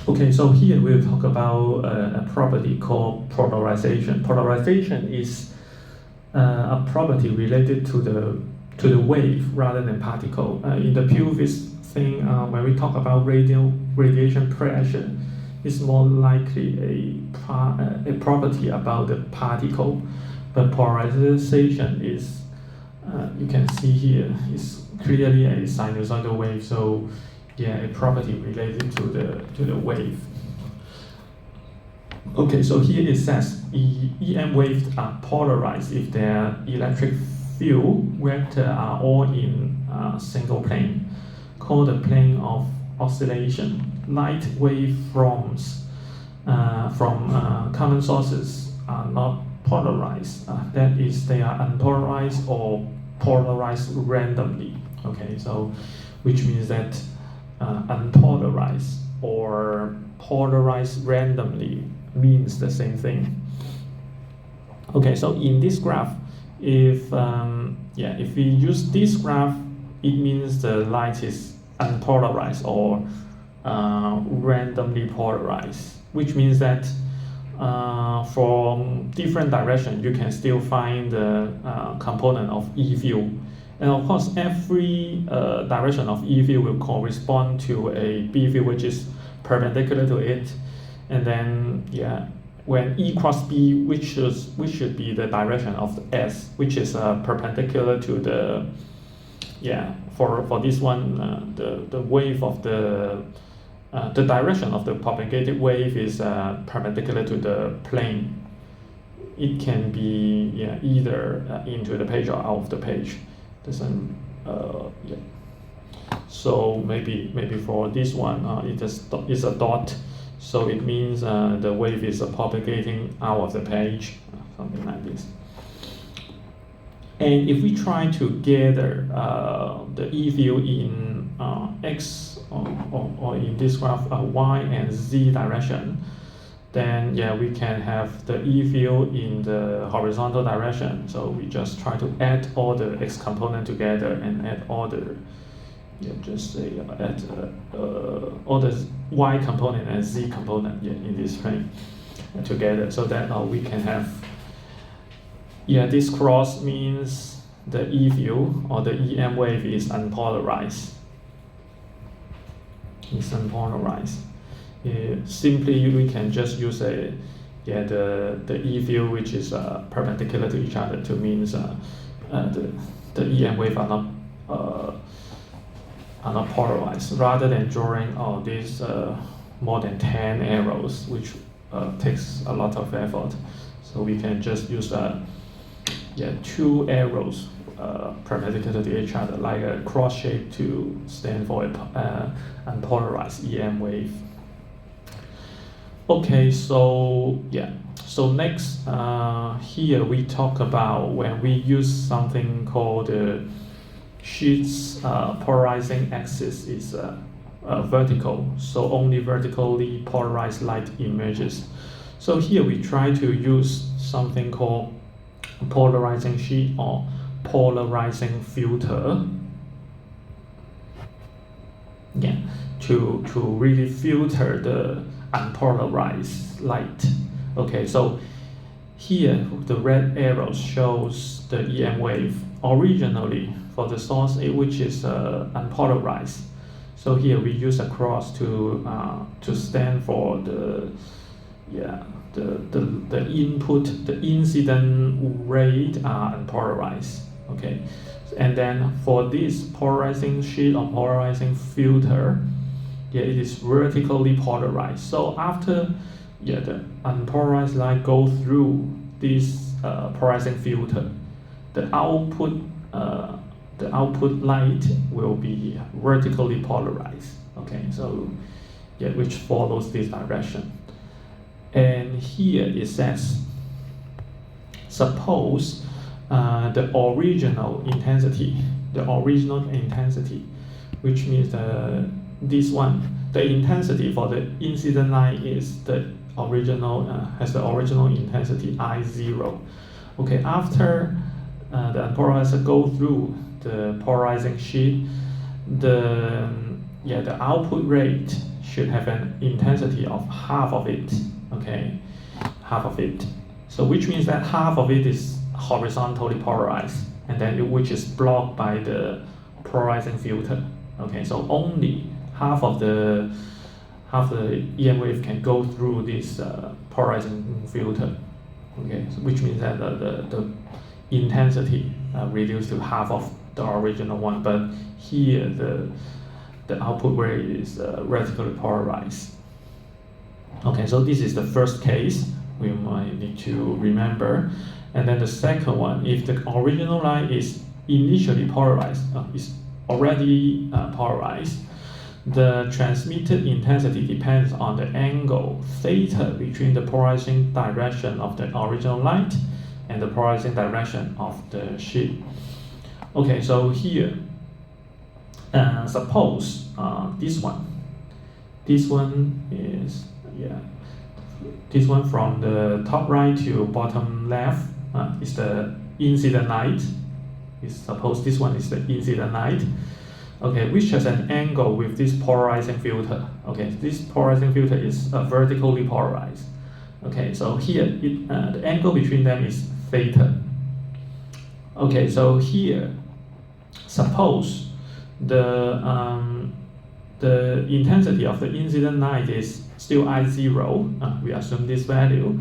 Okay, so here we'll talk about a property called polarization. Polarization is a property related to the wave rather than particle. In the previous thing, when we talk about radiation pressure, it's more likely a property about the particle, but polarization is you can see here is clearly a sinusoidal wave. So yeah, a property related to the wave. Okay, so here it says EM waves are polarized if their electric field vector are all in a single plane, called the plane of oscillation. Light waveforms from common sources are not polarized. That is, they are unpolarized or polarized randomly. Okay, so which means that unpolarized or polarized randomly means the same thing. Okay, so in this graph, if we use this graph, it means the light is unpolarized or randomly polarized, which means that from different direction you can still find the component of E field. And of course, every direction of E field will correspond to a B field which is perpendicular to it. And then when E cross B, which should be the direction of the S, which is perpendicular to the for this one the wave of the direction of the propagated wave is perpendicular to the plane. It can be either into the page or out of the page. Doesn't So maybe for this one it is a dot, so it means the wave is propagating out of the page, something like this. And if we try to gather the E field in X or in this graph Y and Z direction, then we can have the E field in the horizontal direction. So we just try to add all the X component together and add all the add all the Y component and Z component in this plane together, so that we can have this cross means the E field or the EM wave is unpolarized. It's unpolarized. Simply we can just use the E field which is perpendicular to each other to means the EM wave are not polarized, rather than drawing all these more than 10 arrows, which takes a lot of effort. So we can just use 2 arrows perpendicular to each other, like a cross shape, to stand for a unpolarized EM wave. Okay, so next here we talk about when we use something called the sheet's polarizing axis is vertical, so only vertically polarized light emerges. So here we try to use something called polarizing sheet or polarizing filter to really filter the unpolarized light. Okay, so here the red arrow shows the EM wave originally for the source which is unpolarized. So here we use a cross to stand for the input, the incident rate are unpolarized. Okay, and then for this polarizing sheet or polarizing filter, it is vertically polarized. So after the unpolarized light go through this polarizing filter, the output light will be vertically polarized. Okay, so which follows this direction. And here it says, suppose the original intensity, which means this one, the intensity for the incident light is the original has the original intensity I0. Okay, after the unpolarizer go through the polarizing sheet, the output rate should have an intensity of half of it, okay, half of it. So which means that half of it is horizontally polarized, and then which is blocked by the polarizing filter. Okay, so only half the EM wave can go through this polarizing filter. Okay, so which means that the intensity reduced to half of the original one, but here the output ray is radically polarized. Okay, so this is the first case we might need to remember. And then the second one, if the original line is initially polarized, is already polarized, the transmitted intensity depends on the angle theta between the polarizing direction of the original light and the polarizing direction of the sheet. Okay, so here, suppose this one is, this one from the top right to bottom left is the incident light. Suppose this one is the incident light, okay, which has an angle with this polarizing filter. Okay, this polarizing filter is vertically polarized. Okay, so here the angle between them is theta. Okay, so here, suppose the intensity of the incident light is still I0. We assume this value.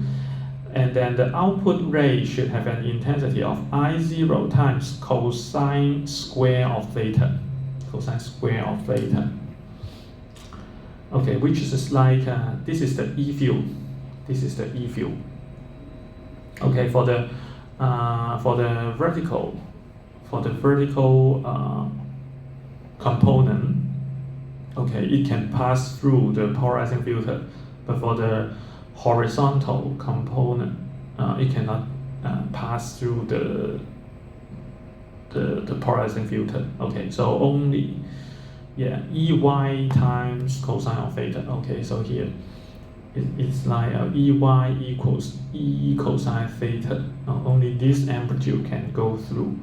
And then the output ray should have an intensity of I0 times cosine square of theta. Cosine square of theta. Okay, which is like, this is the E field. This is the E field. Okay, for the vertical component, okay, it can pass through the polarizing filter, but for the horizontal component, it cannot pass through the polarizing filter. Okay, so only EY times cosine of theta. Okay, so here it's like EY equals E cosine theta. Only this amplitude can go through.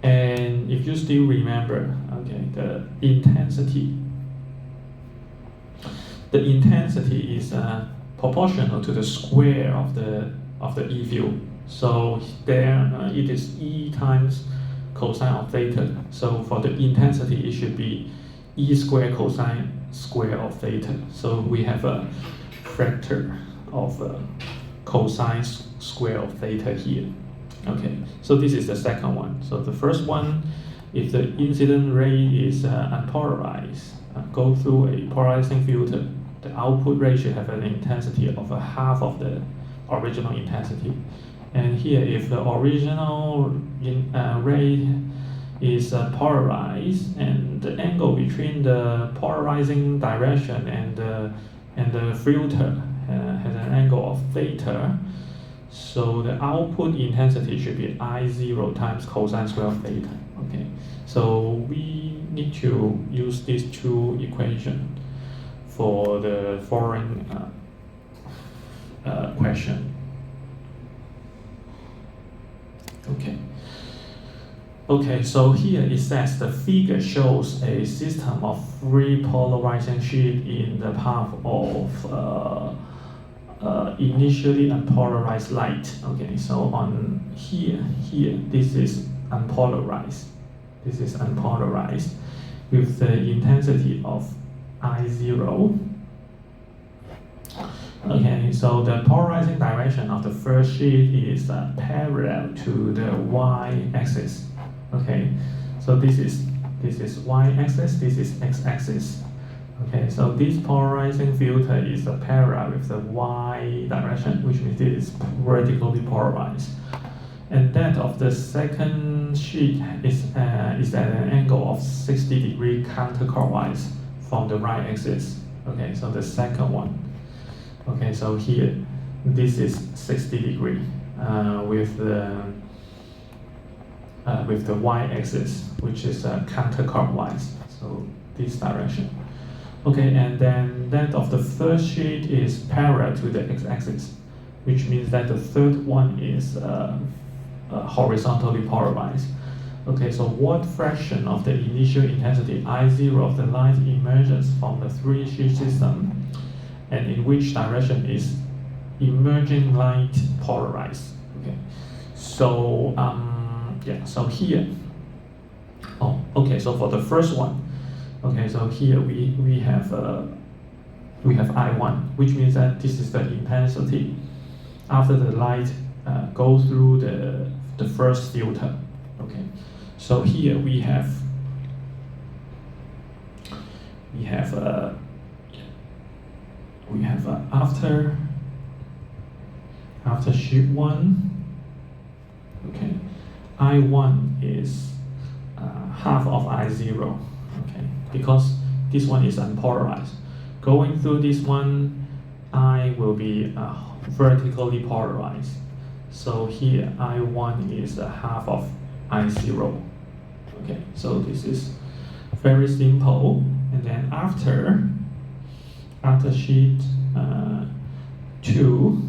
And if you still remember, okay, the intensity is proportional to the square of the E field. So there it is E times cosine of theta. So for the intensity, it should be E square cosine square of theta. So we have a factor of cosine square of theta here. Okay, so this is the second one. So the first one, if the incident ray is unpolarized, go through a polarizing filter, the output ray should have an intensity of half of the original intensity. And here, if the original ray is polarized, and the angle between the polarizing direction and the filter has an angle of theta, so the output intensity should be I0 times cosine square of theta. Okay, so we need to use these two equations for the following question. Okay, so here it says the figure shows a system of three polarizing sheets in the path of initially unpolarized light. Okay, so on here, this is unpolarized. This is unpolarized with the intensity of I0. Okay, so the polarizing direction of the first sheet is parallel to the y-axis. Okay, so this is y-axis, this is x-axis. Okay, so this polarizing filter is parallel with the y direction, which means it is vertically polarized. And that of the second sheet is at an angle of 60 degrees counterclockwise from the right axis. Okay, so the second one. Okay, so here, this is 60 degrees with the y-axis, which is counterclockwise. So this direction. Okay, and then that of the first sheet is parallel to the x-axis, which means that the third one is horizontally polarized. Okay, so what fraction of the initial intensity I0 of the light emerges from the three-sheet system, and in which direction is emerging light polarized? Okay, so so here, okay, so for the first one, okay, so here we have I1, which means that this is the intensity after the light goes through the first filter. Okay, so here we have after sheet 1, okay, I1 is half of I0, okay, because this one is unpolarized. Going through this one, I will be vertically polarized. So here I1 is half of I0. Okay, so this is very simple. And then after sheet 2,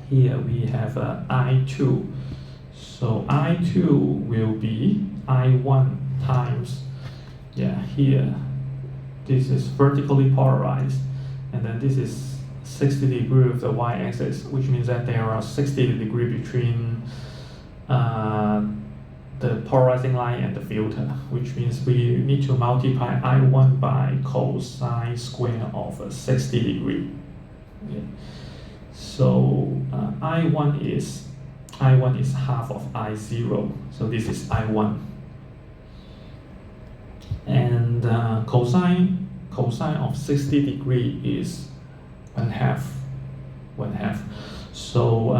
here we have I2. So I2 will be I1 times, here this is vertically polarized, and then this is 60 degrees of the y-axis, which means that there are 60 degrees between the polarizing line and the filter, which means we need to multiply I1 by cosine square of 60 degrees. Okay. So I1 is half of I0, so this is I1. And cosine of 60 degrees is one half. So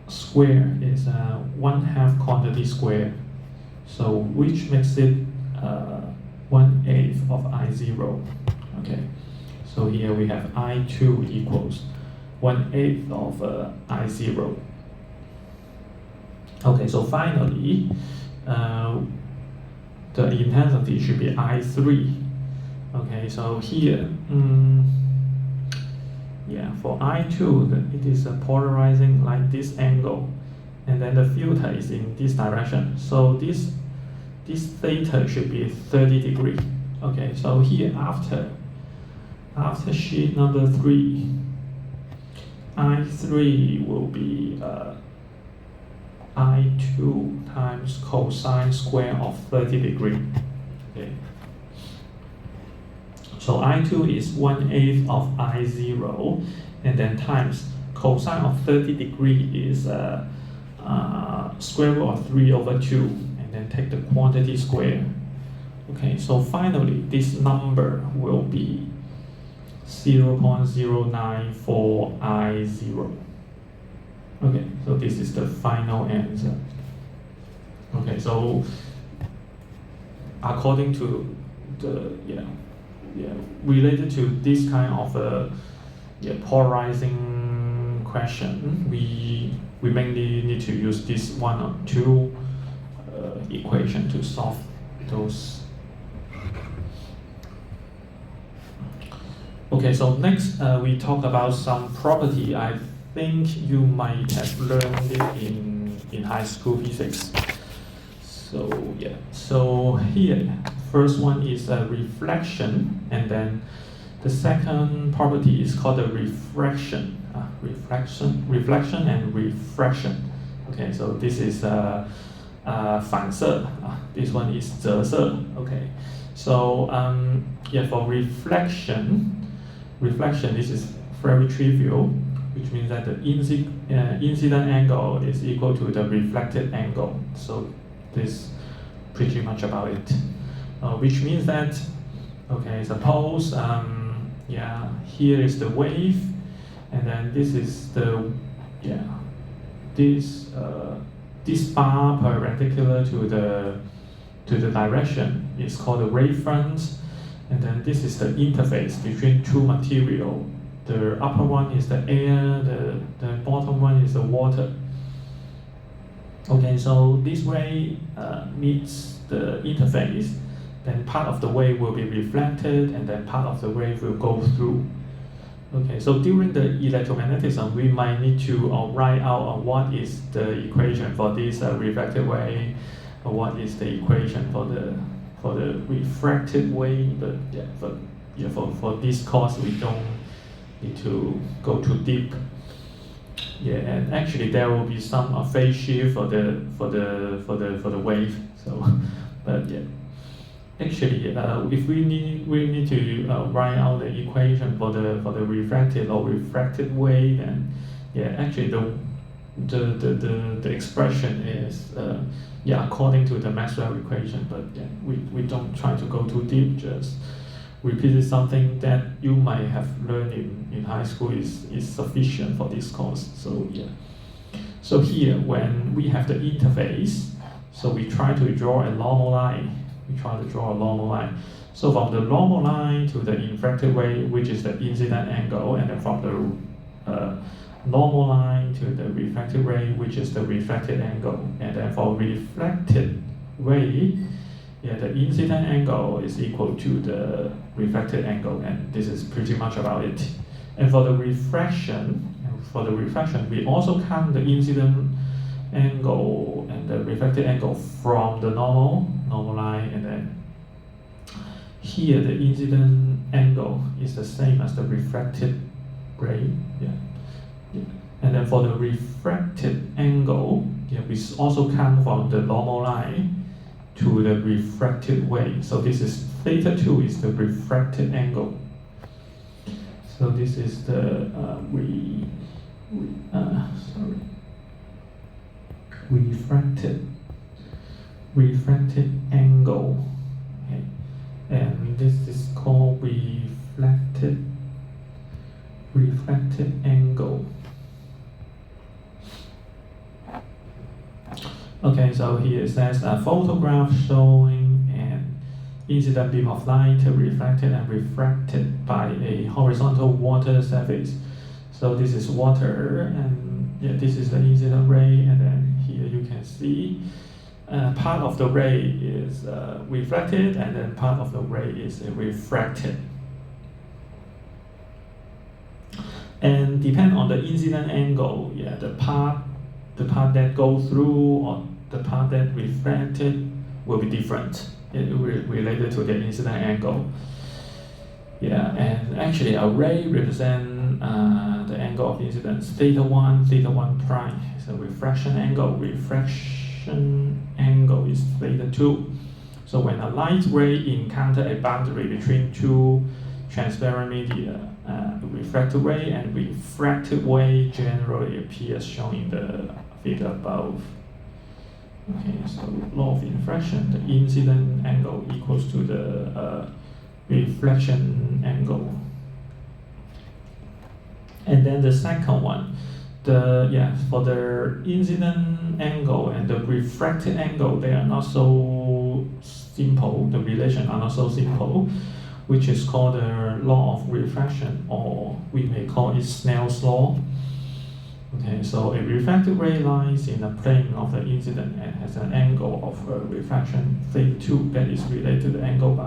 square is 1/2 quantity square. So which makes it 1/8 of I0. Okay. So here we have I2 equals 1/8 of I0. Okay. So finally, the intensity should be I3. Okay, so here, for I2, it is polarizing like this angle, and then the filter is in this direction. So this theta should be 30 degrees. Okay, so here after sheet number 3, I3 will be I2 times cosine square of 30 degrees. Okay. So I2 is 1/8 of I0, and then times cosine of 30 degrees is square root of 3/2, and then take the quantity square. Okay, so finally this number will be 0.094 I0. Okay, so this is the final answer. Okay, so according to the related to this kind of polarizing question, we mainly need to use this one or two equation to solve those. Okay, so next we talk about some property. I think you might have learned it in high school physics. So here, first one is reflection, and then the second property is called the reflection and refraction. Okay, so this is 反射. This one is 折射. Okay, so for reflection, this is very trivial, which means that the incident angle is equal to the reflected angle. So this pretty much about it. Which means that, okay, suppose here is the wave, and then this is the this bar perpendicular to the direction is called the wavefront, and then this is the interface between two material. The upper one is the air, the bottom one is the water. Okay, so this ray meets the interface, then part of the wave will be reflected, and then part of the wave will go through. Okay, so during the electromagnetism, we might need to write out what is the equation for this refracted wave, or what is the equation for the refracted wave. But for this course, we don't need to go too deep. Yeah, and actually there will be some phase shift for the wave. So, but yeah. Actually, if we need to write out the equation for the refracted or refracted wave, and yeah, actually the expression is according to the Maxwell equation. But yeah, we don't try to go too deep. Just repeat something that you might have learned in high school is sufficient for this course. So yeah. So here, when we have the interface, so we try to draw a normal line. So from the normal line to the refracted wave, which is the incident angle, and then from the normal line to the refracted wave, which is the refracted angle, and then for reflected wave, the incident angle is equal to the refracted angle, and this is pretty much about it. And for the refraction, we also count the incident angle and the reflected angle from the normal line, and then here the incident angle is the same as the refracted ray. And then for the refracted angle, we also count from the normal line to the refracted wave. So this is theta 2 is the refracted angle. So this is the refracted angle. Okay. And this is called reflected angle. Okay, so here it says a photograph showing an incident beam of light reflected and refracted by a horizontal water surface. So this is water, and this is the incident ray, and then here you can see part of the ray is reflected, and then part of the ray is refracted. And depend on the incident angle, the part that goes through or the part that reflected will be different. Related to the incident angle. And actually a ray represents the angle of incidence theta 1 prime. So refraction angle is theta 2. So when a light ray encounters a boundary between two transparent media, refracted ray and refracted wave generally appears shown in the figure above. Okay, so law of infraction, the incident angle equals to the reflection angle. And then the second one, for the incident angle and the refracted angle, they are not so simple. The relation are not so simple, which is called the law of refraction, or we may call it Snell's law. Okay, so a refracted ray lies in a plane of the incident and has an angle of refraction theta 2 that is related to the angle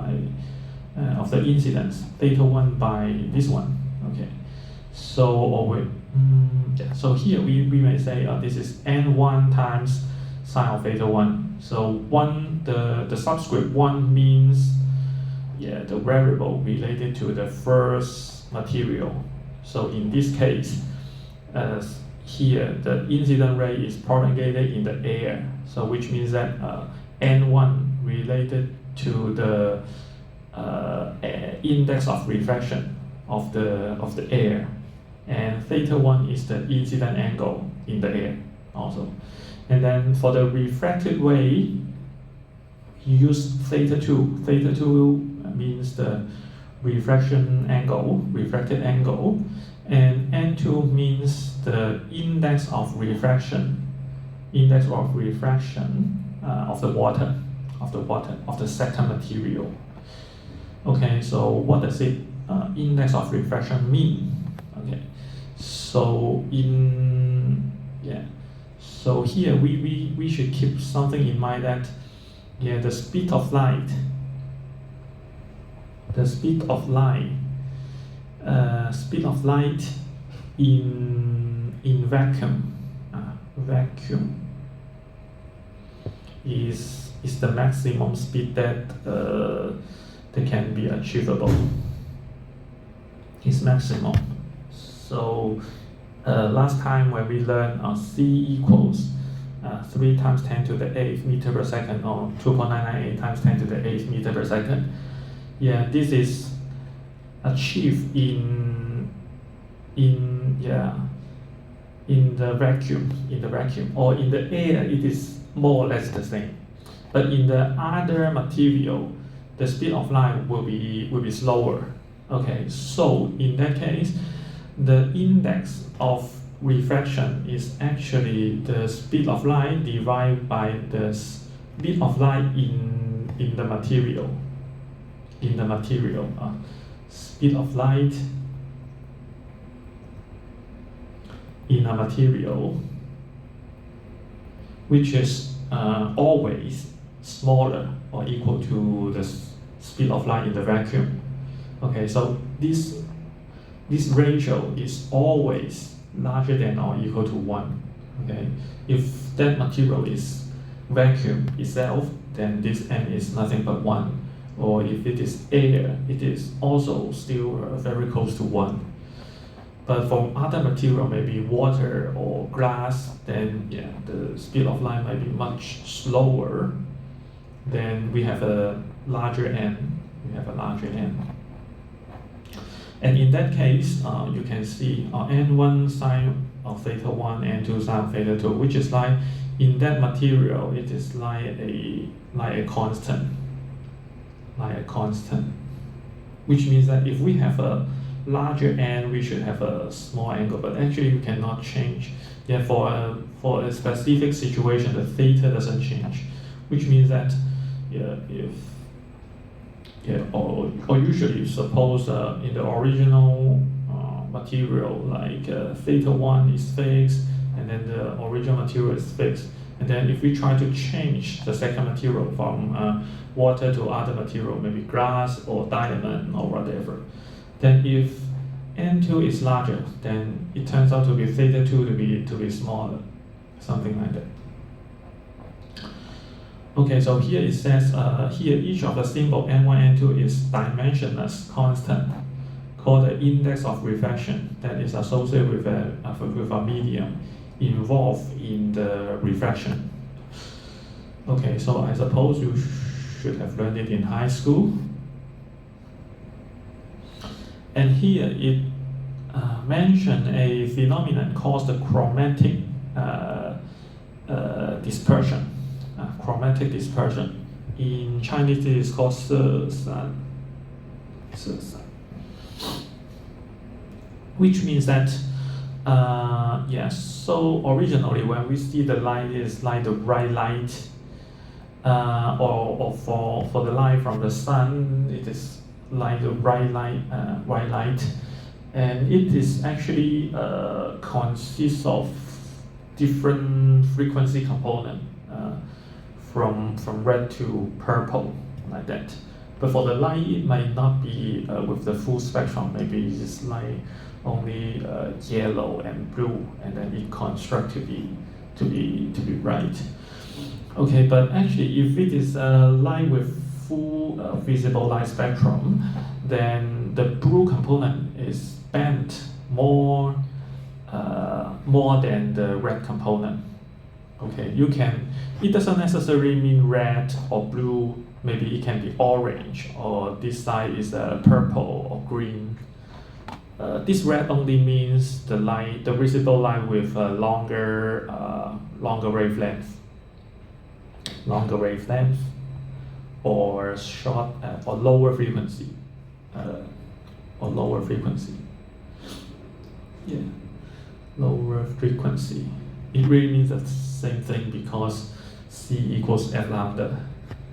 of the incidence theta 1 by this one. Okay, so so here we may say this is n1 times sine of theta 1. So the subscript 1 means the variable related to the first material. So in this case, here the incident ray is propagated in the air, so which means that n1 related to the index of refraction of the air, and theta 1 is the incident angle in the air also. And then for the refracted wave, you use theta 2. Theta 2 means the refraction angle, refracted angle, and n2 means the index of refraction of the second material. Okay, so what does it index of refraction mean? Okay, so so here we should keep something in mind that the speed of light speed of light in vacuum. Vacuum is the maximum speed that can be achievable. Is maximum. So last time when we learned C equals 3 times 10 to the 8th meter per second, or 2.998 times 10 to the 8th meter per second. Yeah, this is achieved in the vacuum, or in the air it is more or less the same. But in the other material, the speed of light will be slower. Okay, so in that case, the index of refraction is actually the speed of light divided by the speed of light in the material. Speed of light in a material, which is always smaller or equal to the speed of light in the vacuum. Okay, so this ratio is always larger than or equal to 1. Okay, if that material is vacuum itself, then this n is nothing but 1. Or if it is air, it is also still very close to 1. But for other material, maybe water or glass, then yeah, the speed of light might be much slower. Then we have a larger n. And in that case, you can see n1 sine of theta 1, n2 sine of theta 2, which is like in that material, it is like a constant. Which means that if we have a larger n, we should have a small angle, but actually you cannot change. Yeah, for a specific situation, the theta doesn't change, which means that or usually suppose in the original material, like theta 1 is fixed, and then the original material is fixed. And then if we try to change the second material from water to other material, maybe glass or diamond or whatever, then if n2 is larger, then it turns out to be theta 2 to be smaller, something like that. Okay, so here it says, here each of the symbol n1, n2 is dimensionless constant, called the index of refraction, that is associated with a medium involved in the refraction. Okay, so I suppose you should have learned it in high school. And here it mentioned a phenomenon called the chromatic dispersion. Chromatic dispersion. In Chinese, it is called 色散. Which means that, yes, so originally when we see the light is like the bright light, or for the light from the sun, it is like the bright light, and it is actually consists of different frequency component, from red to purple, like that. But for the light, it might not be with the full spectrum. Maybe it's like only yellow and blue, and then it construct to be bright. Okay, but actually, if it is light with full visible light spectrum, then the blue component is bent more than the red component. Okay, it doesn't necessarily mean red or blue. Maybe it can be orange, or this side is purple or green. This red only means the visible light with longer wavelength, or short or lower frequency, Yeah, lower frequency. It really means the same thing because C equals F lambda,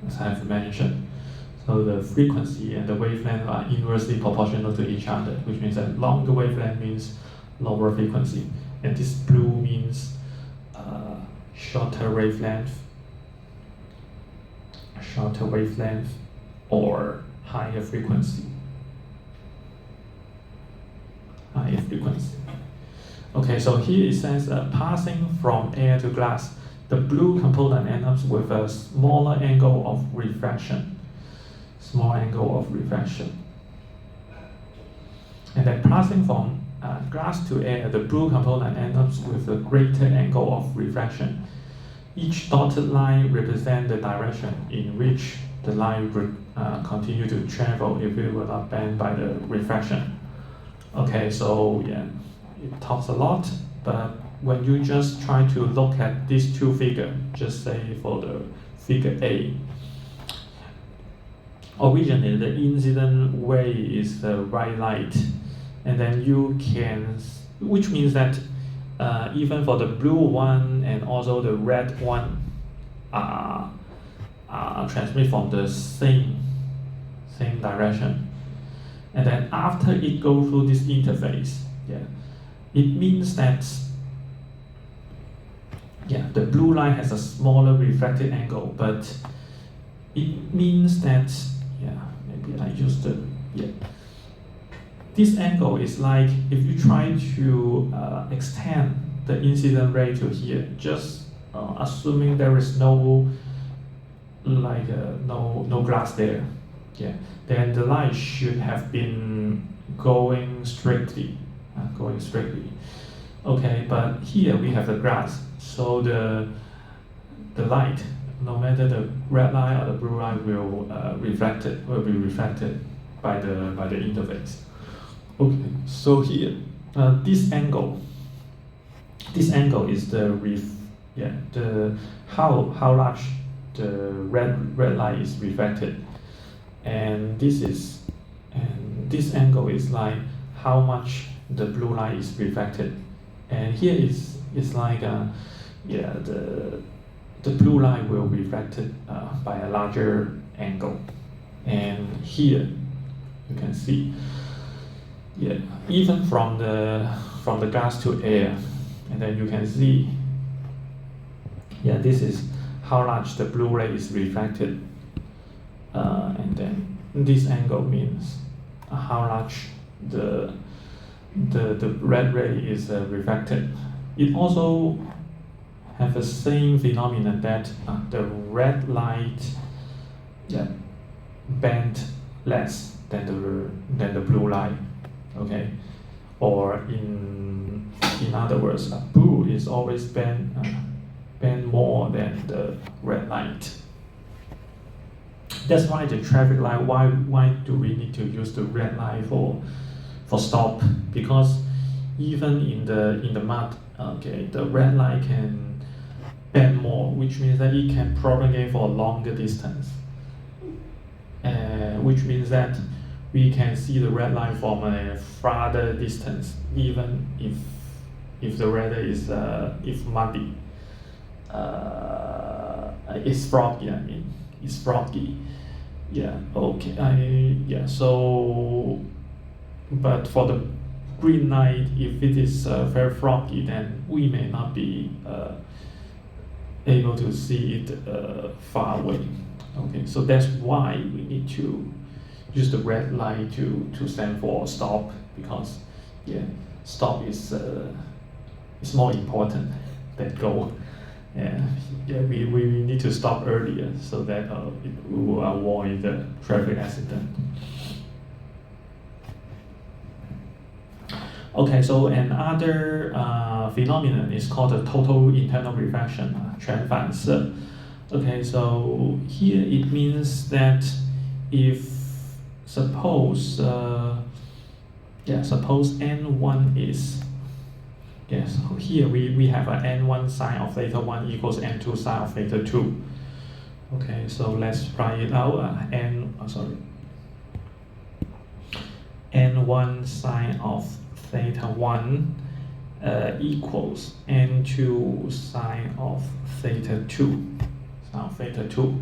as I have mentioned. So the frequency and the wavelength are inversely proportional to each other, which means that longer wavelength means lower frequency, and this blue means shorter wavelength, or higher frequency. high frequency. Okay, so here it says passing from air to glass, the blue component ends up with a smaller angle of refraction. Small angle of refraction. And then passing from glass to air, the blue component ends up with a greater angle of refraction. Each dotted line represents the direction in which the light would continue to travel if it were not bent by the refraction. Okay, so yeah, it talks a lot, but when you just try to look at these two figures, just say for the figure A, originally the incident ray is the white light, and then you can, which means that even for the blue one and also the red one transmit from the same direction, and then after it goes through this interface, it means that the blue light has a smaller refracted angle, but it means that maybe I use the this angle is like if you try to extend the incident ray to here, just assuming there is no glass there, then the light should have been going strictly. Okay, but here we have the glass, so the light, no matter the red light or the blue light, will be reflected by the interface. Okay, so here this angle is the how large the red light is reflected, and this angle is like how much the blue light is reflected, and here is like the blue light will be reflected by a larger angle, and here you can see even from the glass to air, and then you can see this is how large the blue ray is reflected, and then this angle means how large the red ray is reflected. It also have the same phenomenon that the red light bend less than the blue light. Okay, or in other words, blue is always bend more than the red light. That's why the traffic light. Why do we need to use the red light for stop? Because even in the mud, the red light can bend more, which means that it can propagate for a longer distance, which means that we can see the red light from a farther distance, even if the weather is if muddy. It's foggy. I mean, it's foggy. Okay. So, but for the green light, if it is very foggy, then we may not be able to see it far away. Okay, so that's why we need to use the red light to stand for stop, because stop is more important than go. We need to stop earlier so that we will avoid the traffic accident. Okay, so another phenomenon is called the total internal refraction, 全反射. Okay, so here it means that if suppose n1 is so here we have a n1 sine of theta 1 equals n2 sine of theta 2. Okay, so let's write it out. n1 sine of theta 1 equals n2 sine of theta 2.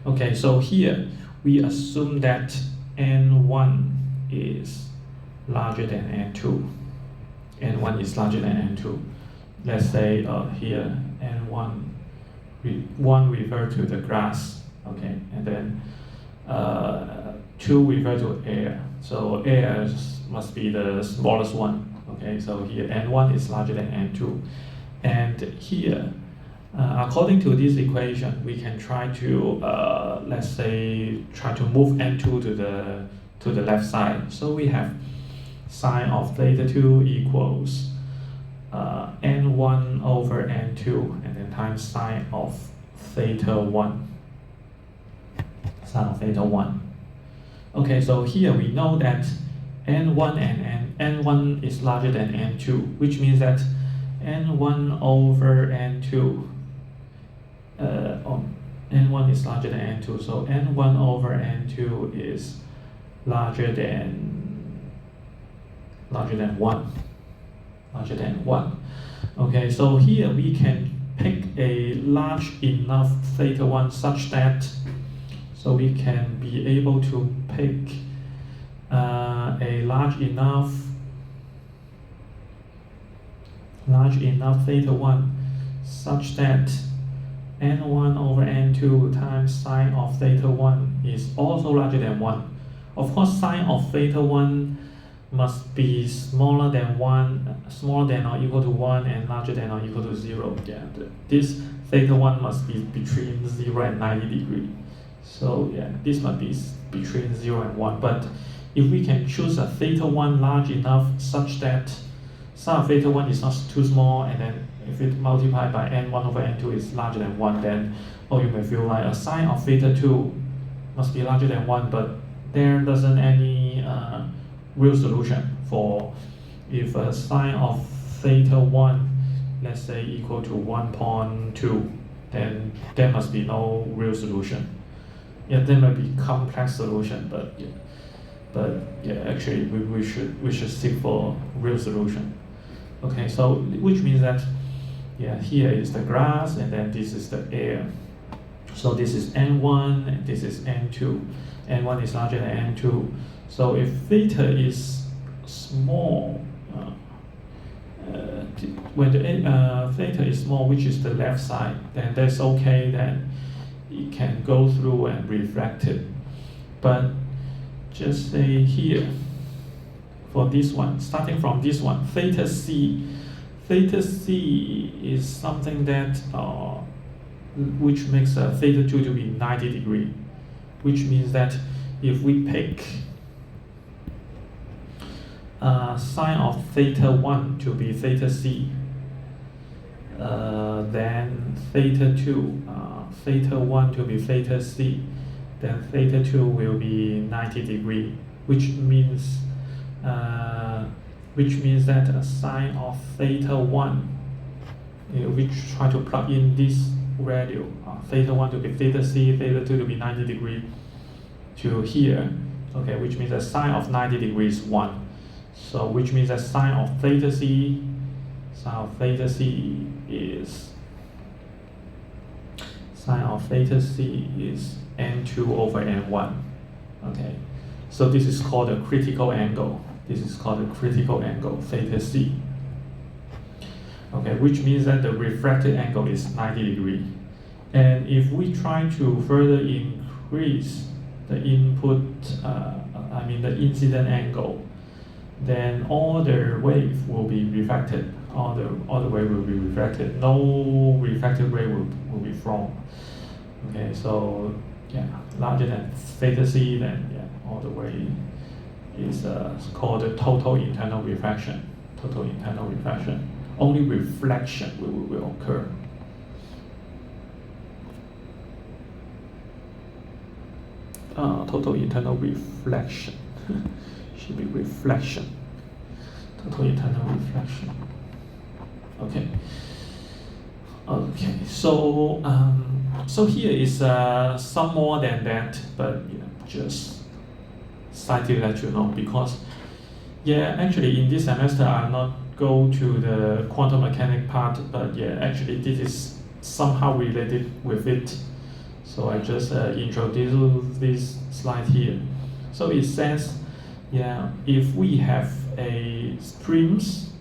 Okay, so here we assume that n1 is larger than n2. n1 is larger than n2. Let's say here n1 1 refer to the glass, okay, and then 2 refer to air. So air must be the smallest one. Okay, so here n1 is larger than n2. And here, according to this equation, we can try to, let's say, try to move n2 to the left side. So we have sine of theta 2 equals n1 over n2, and then times sine of theta 1. Sine of theta 1. Okay, so here we know that n1 and n1 is larger than n2, which means that n1 over n2, n1 is larger than n2, so n1 over n2 is larger than 1. Larger than 1. Okay, so here we can pick a large enough theta 1 such that, so we can be able to pick a large enough theta 1 such that n1 over n2 times sine of theta 1 is also larger than 1. Of course, sine of theta 1 must be smaller than or equal to 1 and larger than or equal to 0. Yeah, this theta 1 must be between 0 and 90 degrees. So yeah, this must be between 0 and 1. But if we can choose a theta 1 large enough such that sine of theta 1 is not too small, and then if it multiplied by n1 over n2 is larger than 1, then you may feel like a sine of theta 2 must be larger than 1, but there doesn't any real solution for if a sine of theta 1, let's say, equal to 1.2, then there must be no real solution. Yeah, there might be complex solution, but actually we should seek for real solution. Okay, so which means that here is the grass and then this is the air. So this is n1 and this is n2. n1 is larger than n2. So if theta is small, when the theta is small, which is the left side, then that's okay. Then it can go through and reflect it. But just say here, for this one, starting from this one, theta c is something that which makes theta 2 to be 90 degrees, which means that if we pick sine of theta 1 to be theta c, then theta 1 to be theta c, then theta 2 will be 90 degrees, which means that a sine of theta 1, we try to plug in this value, theta 1 to be theta c, theta 2 to be 90 degrees to here, okay, which means that sine of 90 degrees is 1. So which means that sine of theta c is n2 over n1. Okay, so this is called a critical angle. Theta c. Okay, which means that the refracted angle is 90 degrees. And if we try to further increase the the incident angle, then all the wave will be refracted. All the wave will be refracted. No refracted ray will be formed. Okay, so larger than theta c, then all the way is called the total internal refraction. Only reflection will occur. Total internal reflection. Should be reflection. Total internal reflection. Okay. So here is some more than that, but just slightly let you know, because actually in this semester I'll not go to the quantum mechanics part, but actually this is somehow related with it. So I just introduce this slide here. So it says, if we have a streams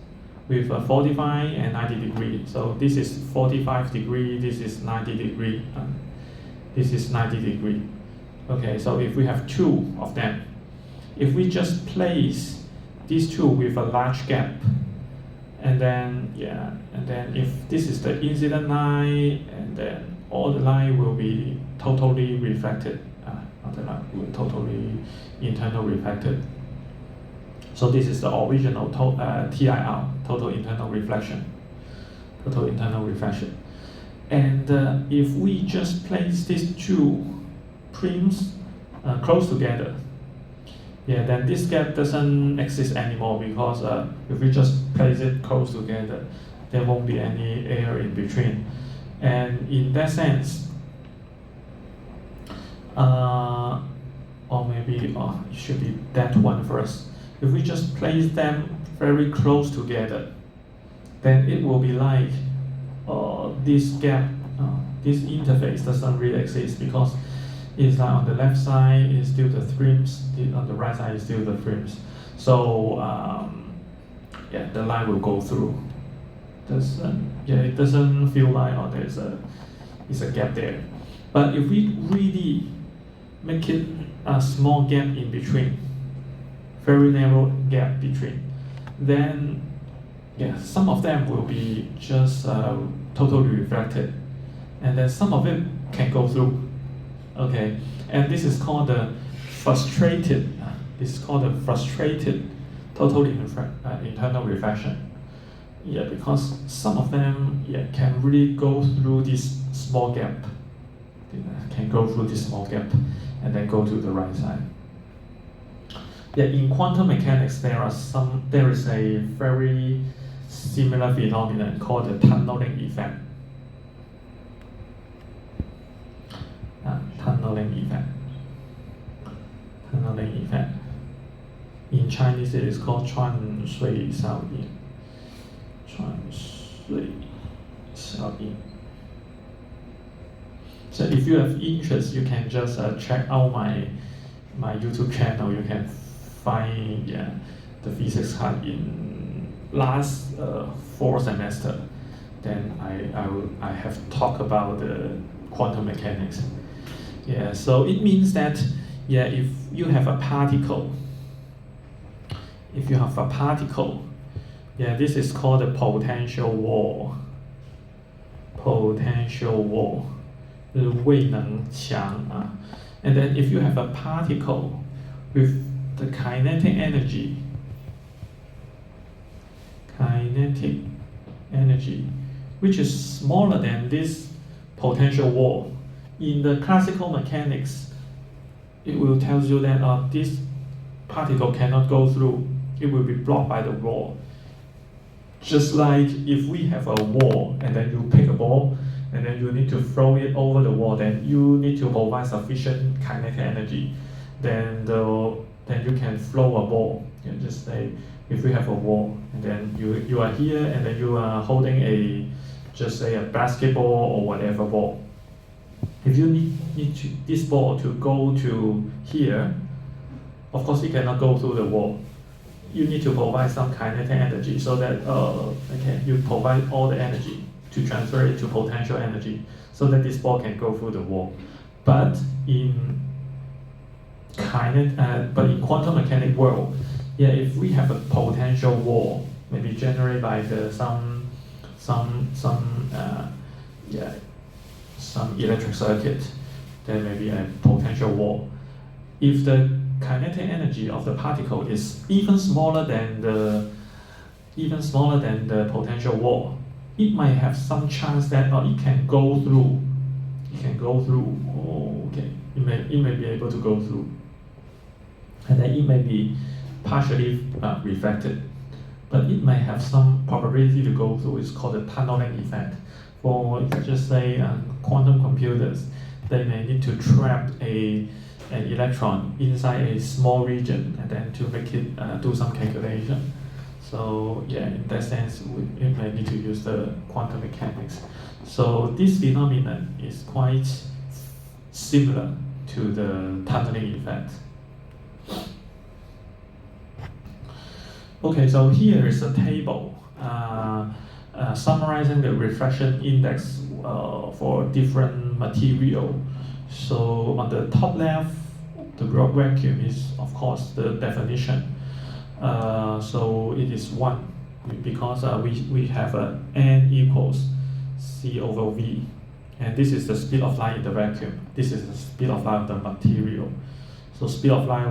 with 45 and 90 degrees, so this is 45 degrees, this is 90 degrees, this is 90 degrees. Okay, so if we have two of them, if we just place these two with a large gap, And then if this is the incident line, and then all the line will be totally reflected. Not the line will totally internal reflected. So this is the original TIR, total internal reflection. Total internal reflection. And if we just place these two prims close together, then this gap doesn't exist anymore, because if we just place it close together, there won't be any air in between. And in that sense, or maybe it should be that one first. If we just place them very close together, then it will be like this gap, this interface doesn't really exist, because it's like on the left side is still the frames, on the right side is still the frames. So the line will go through. It doesn't feel like there's a gap there. But if we really make it a small gap in between, very narrow gap between, then some of them will be just totally reflected, and then some of it can go through. Okay, and this is called the frustrated. This is called the frustrated total internal reflection. Because some of them can really go through this small gap. Can go through this small gap, and then go to the right side. In quantum mechanics, there is a very similar phenomenon called the tunneling effect. Tunneling effect. In Chinese, it is called 穿隧效应. 穿隧效应. So if you have interest, you can just check out my YouTube channel. You can find the physics class in last 4 semester. Then I have talked about the quantum mechanics. So it means that if you have a particle, this is called a potential wall. Potential wall. 位能墙. And then if you have a particle with the kinetic energy, which is smaller than this potential wall, in the classical mechanics, it will tell you that this particle cannot go through. It will be blocked by the wall. Just like if we have a wall, and then you pick a ball, and then you need to throw it over the wall, then you need to provide sufficient kinetic energy. Then you can throw a ball. Just say if we have a wall, and then you are here, and then you are holding just say a basketball or whatever ball. If you need this ball to go to here, of course it cannot go through the wall. You need to provide some kinetic energy, so that you provide all the energy to transfer it to potential energy, so that this ball can go through the wall. But in quantum mechanic world, if we have a potential wall, maybe generated by some electric circuit, there may be a potential wall. If the kinetic energy of the particle is even smaller than the potential wall, it might have some chance that it can go through. It may be able to go through, and then it may be partially reflected, but it may have some probability to go through. It's called the tunneling effect. For just say quantum computers, they may need to trap an electron inside a small region, and then to make it do some calculation. So in that sense, it may need to use the quantum mechanics. So this phenomenon is quite similar to the tunneling effect. Okay, so here is a table summarizing the refraction index for different material. So on the top left, the broad vacuum is of course the definition. So it is 1. because we have n equals c over v, and this is the speed of light in the vacuum. This is the speed of light of the material. So speed of light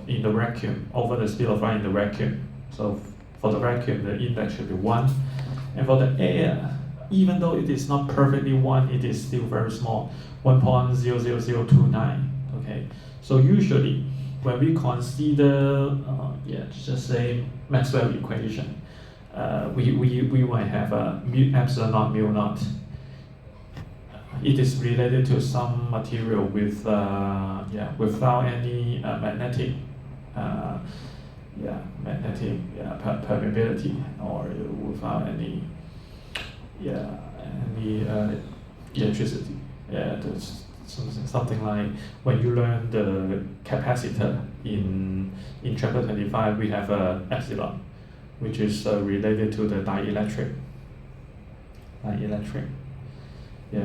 in the vacuum over the speed of light in the vacuum. So for the vacuum, the index should be 1. And for the air, even though it is not perfectly 1, it is still very small, 1.00029. Okay, so usually when we consider, just say Maxwell equation, we might have a epsilon naught mu naught. It is related to some material with without any magnetic permeability, or without any electricity. Something like when you learn the capacitor in chapter 25, we have epsilon, which is related to the dielectric,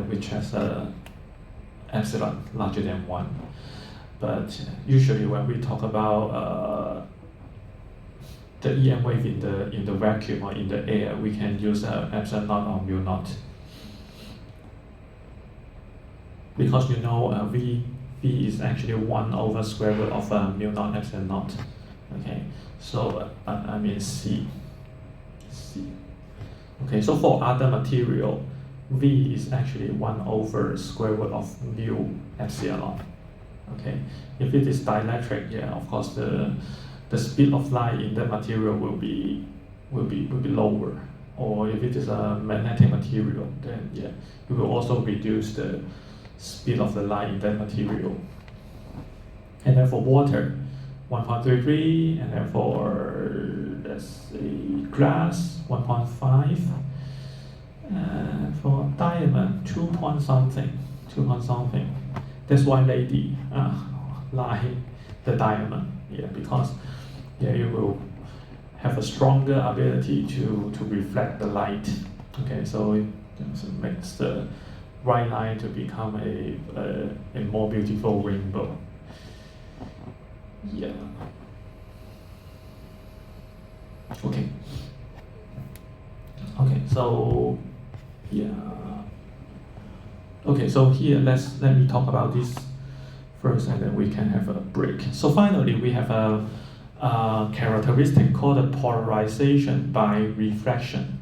which has epsilon larger than 1. But usually when we talk about the EM wave in the vacuum or in the air, we can use epsilon naught or mu naught. Because v is actually 1 over square root of mu naught epsilon naught. Okay, so I mean C. Okay, so for other material, V is actually 1 over square root of mu epsilon. Okay, if it is dielectric, of course the speed of light in that material will be lower. Or if it is a magnetic material, then it will also reduce the speed of the light in that material. And then for water, 1.33, and then for, let's say, glass, 1.5, and for diamond, 2 point something. That's why lady like the diamond, because you will have a stronger ability to reflect the light. Okay, so it makes the white line to become a more beautiful rainbow. Okay, so okay, so here let me talk about this first, and then we can have a break. So finally, we have a characteristic called the polarization by refraction.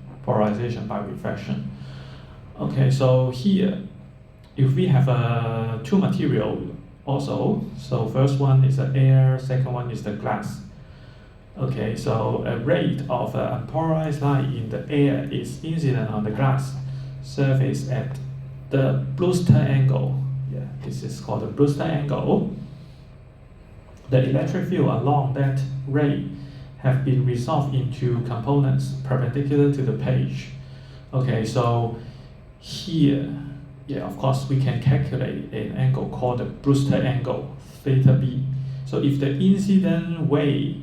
Okay, so here, if we have two material also, so first one is the air, second one is the glass. Okay, so a rate of unpolarized light in the air is incident on the glass surface at the Brewster angle. This is called the Brewster angle. The electric field along that ray have been resolved into components perpendicular to the page. Okay, so here, of course, we can calculate an angle called the Brewster angle, theta b. So if the incident ray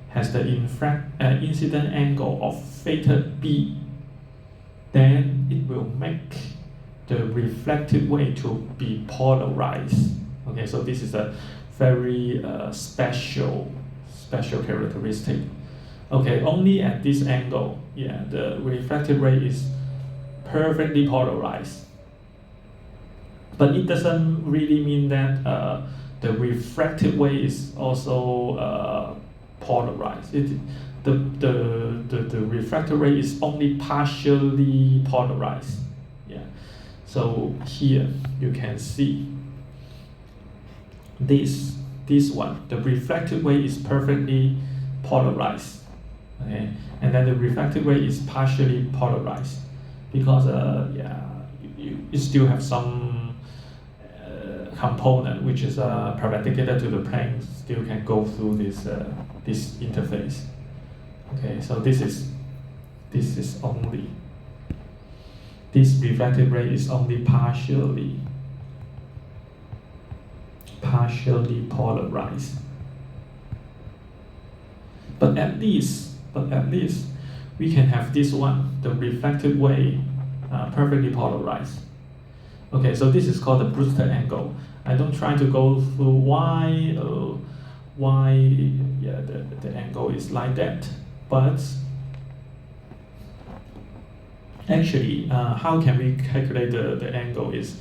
has the incident angle of theta b, then it will make the reflected ray to be polarized. Okay, so this is a very special characteristic. Okay, only at this angle, the reflected ray is perfectly polarized. But it doesn't really mean that the refracted ray is also polarized. The refracted ray is only partially polarized. So here you can see this one. The reflected ray is perfectly polarized. Okay, and then the refracted ray is partially polarized because you still have some component which is perpendicular to the plane still can go through this interface. Okay, so this refracted ray is only partially polarized. But at least we can have this one, the reflected ray, perfectly polarized. Okay, so this is called the Brewster angle. I don't try to go through why the angle is like that. But actually, how can we calculate the angle is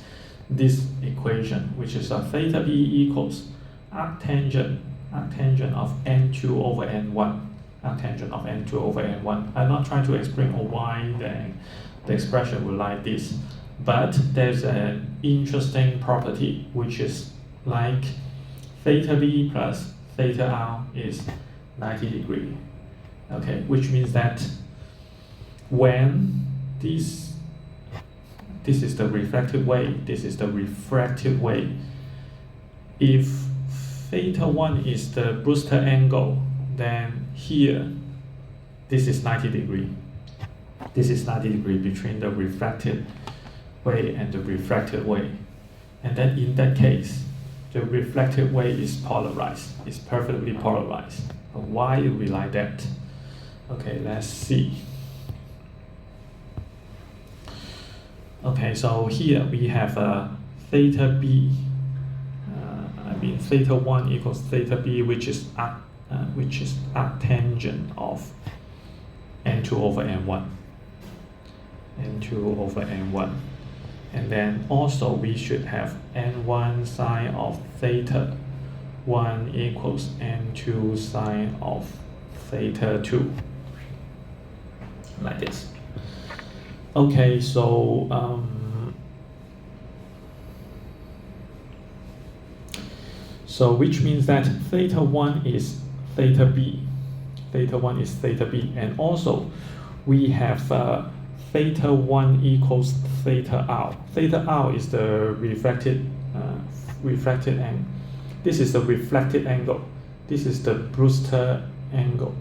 this equation, which is theta b equals arctangent of n2 over n1. Arctangent of n2 over n1. I'm not trying to explain why the expression will like this, but there's an interesting property which is like theta b plus theta r is 90 degree. Okay, which means that when this is the reflected wave, this is the refracted wave. If theta 1 is the Brewster angle, then here this is 90 degree. This is 90 degree between the refracted wave and the refracted wave. And then in that case, the reflected wave is polarized. It's perfectly polarized. But why do we like that? Okay, let's see. Okay, so here we have theta b. Theta 1 equals theta b, which is arctangent of n2 over n1. n2 over n1. And then also we should have n1 sine of theta 1 equals n2 sine of theta 2. Like this. Okay, so which means that theta 1 is theta b. Theta 1 is theta b. And also we have theta 1 equals theta r. Theta r is the refracted angle. This is the reflected angle. This is the Brewster angle.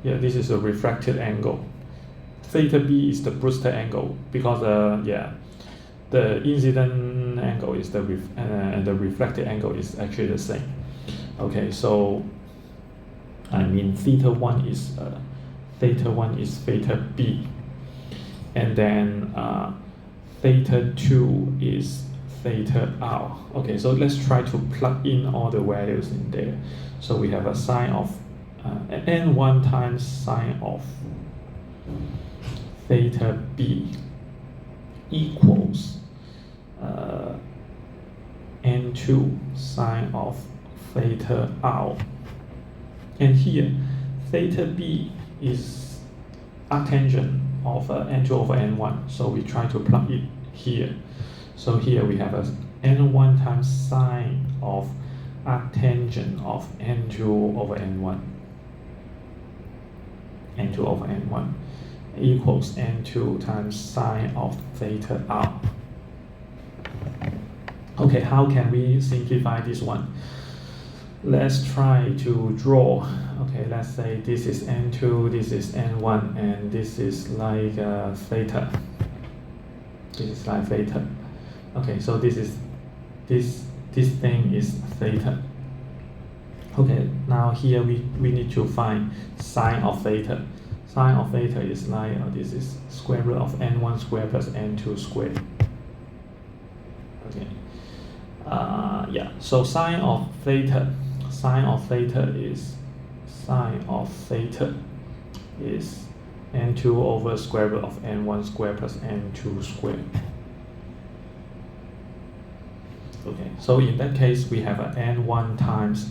Yeah, this is the refracted angle. Theta b is the Brewster angle because the incident angle is and the reflected angle is actually the same. Okay, so theta 1 is theta b, and then theta 2 is theta r. Okay, so let's try to plug in all the values in there. So we have a sine of n1 times sine of theta b equals n2 sine of theta r. And here, theta b is arctangent of n2 over n1. So we try to plug it here. So here we have a n1 times sine of arctangent of n2 over n1. n2 over n1 equals n2 times sine of theta r. Okay, how can we simplify this one? Let's try to draw. Okay, let's say this is n2, this is n1, and this is like theta. This is like theta. Okay, so this thing is theta. Okay, now here we need to find sine of theta. Sine of theta is like this is square root of n1 squared plus n2 squared. Okay. So sine of theta is n2 over square root of n1 squared plus n2 squared. Okay, so in that case we have a n1 times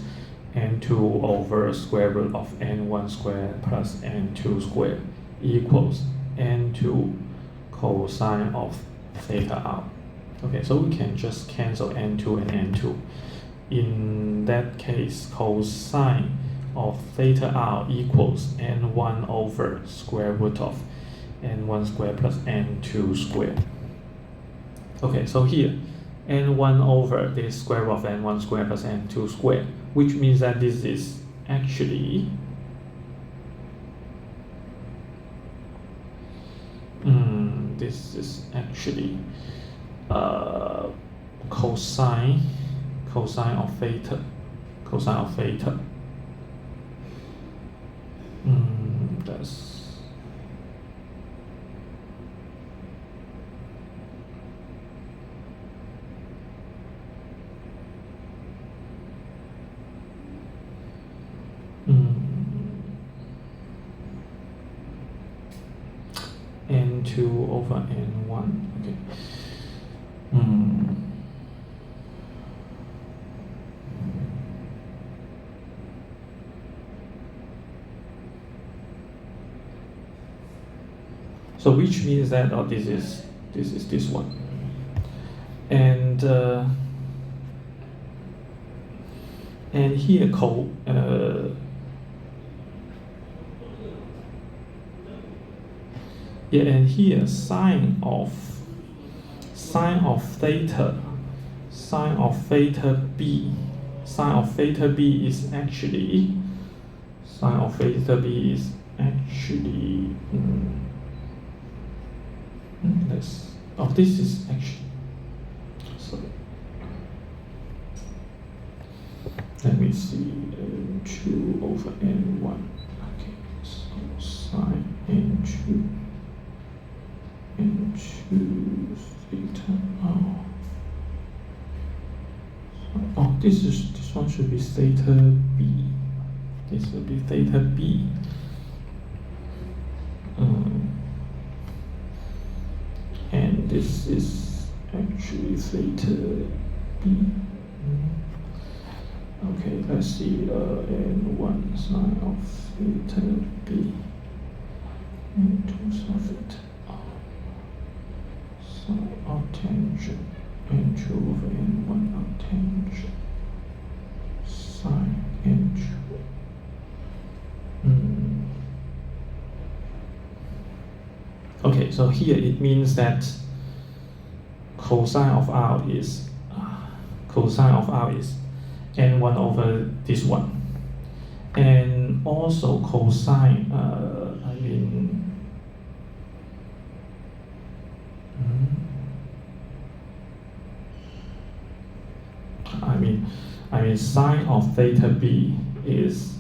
n2 over square root of n1 squared plus n2 squared equals n2 cosine of theta r. Okay, so we can just cancel n2 and n2. In that case, cosine of theta r equals n1 over square root of n1 squared plus n2 squared. Okay, so here n1 over this square root of n1 squared plus n2 squared, which means that this is actually cosine of theta. That's n2 over n1. Okay. So which means that this is this one, and here and here sine of theta b, sine of theta b is actually this is actually, sorry, let me see, n2 over n1. Okay, so sine n2 theta. This one should be theta b. This will be theta b. And this is actually theta b. Okay, let's see, n1 sine of theta b, n2 sine of theta, sine of tangent, n2 over n1 of tangent, sine n2. Okay, so here it means that cosine of r is n1 over this one, and also cosine I mean sine of theta b is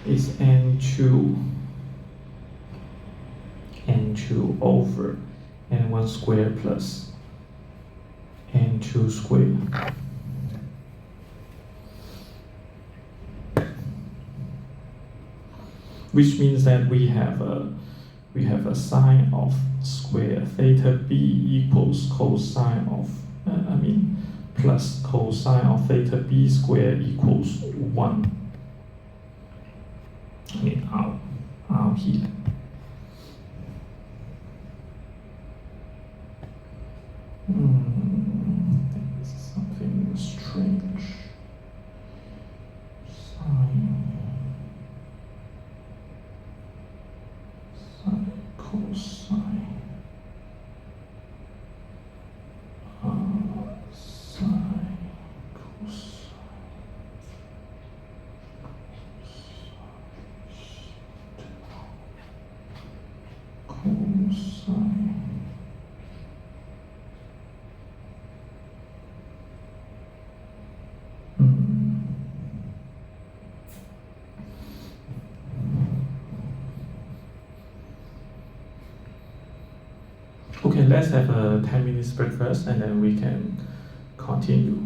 n2 over n1 squared plus n2 squared. Which means that we have a sine of square theta b equals cosine of plus cosine of theta b squared equals 1. R here. This is something strange. Sine, cosine, sine, cosine. Okay, let's have a 10 minutes break first, and then we can continue.